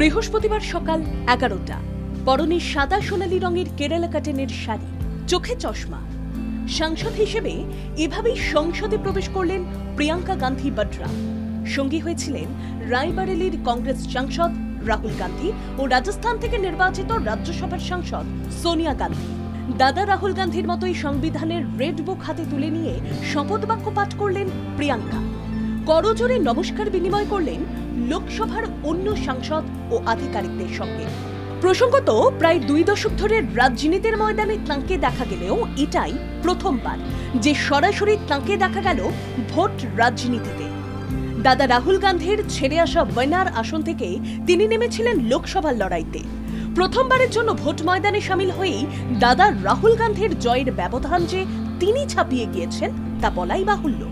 বৃহস্পতিবার সকাল 11টা পরনে সাদা সোনালী রঙের কেরালা কাটেনের শাড়ি, চোখে চশমা। সাংসদ হিসেবে এভাবেই সংসদে প্রবেশ করলেন প্রিয়াঙ্কা গান্ধী বডরা। সঙ্গী হয়েছিলেন রায়বারেলির কংগ্রেস সাংসদ রাহুল গান্ধী ও রাজস্থান থেকে নির্বাচিত রাজ্যসভার সাংসদ সোনিয়া গান্ধী। দাদা রাহুল গান্ধীর মতোই সংবিধানের রেড বুক হাতে তুলে নিয়ে শপথ বাক্য পাঠ করলেন প্রিয়াঙ্কা। করজোড়ে নমস্কার বিনিময় করলেন লোকসভার অন্য সাংসদ ও আধিকারিকদের সঙ্গে। প্রসঙ্গত, প্রায় 2 দশক ধরে রাজনীতির ময়দানে তাঁকে দেখা গেলেও এটাই প্রথমবার যে সরাসরি তাঁকে দেখা গেল ভোট রাজনীতিতে। দাদা রাহুল গান্ধীর ছেড়ে আসা ওয়েনার আসন থেকে তিনি নেমেছিলেন লোকসভার লড়াইতে। প্রথমবারের জন্য ভোট ময়দানে সামিল হয়েই দাদা রাহুল গান্ধীর জয়ের ব্যবধান যে তিনি ছাপিয়ে গিয়েছেন তা বলাই বাহুল্য।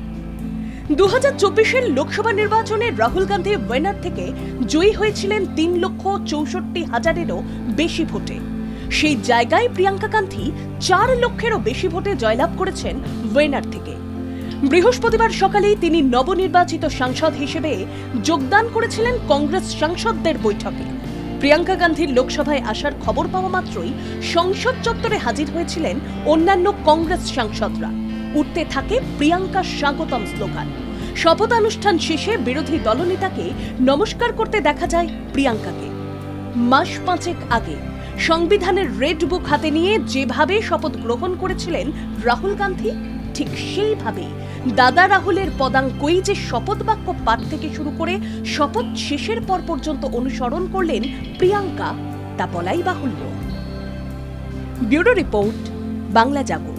2024-এর লোকসভা নির্বাচনে রাহুল গান্ধী ওয়েনার থেকে জয়ী হয়েছিলেন 3,64,000-এরও বেশি ভোটে। সেই জায়গায় প্রিয়াঙ্কা গান্ধী 4 লক্ষেরও বেশি ভোটে জয়লাভ করেছেন ওয়েনার থেকে। বৃহস্পতিবার সকালেই তিনি নবনির্বাচিত সাংসদ হিসেবে যোগদান করেছিলেন কংগ্রেস সাংসদদের বৈঠকে। প্রিয়াঙ্কা গান্ধীর লোকসভায় আসার খবর পাওয়া মাত্রই সংসদ চত্বরে হাজির হয়েছিলেন অন্যান্য কংগ্রেস সাংসদরা। উঠতে থাকে প্রিয়াঙ্কা স্বাগতম স্লোগান। শপথানুষ্ঠান শেষে বিরোধী দলনেতাকে নমস্কার করতে দেখা যায় প্রিয়াঙ্কাকে। মাস 5 আগে সংবিধানের রেড বুক হাতে নিয়ে যেভাবে শপথ গ্রহণ করেছিলেন রাহুল গান্ধী, ঠিক সেইভাবেই দাদা রাহুলের পদাঙ্কই যে শপথ বাক্য পাঠ থেকে শুরু করে শপথ শেষের পর পর্যন্ত অনুসরণ করলেন প্রিয়াঙ্কা, তা বলাই বাহুল্য। ব্যুরো রিপোর্ট, বাংলা জাগো।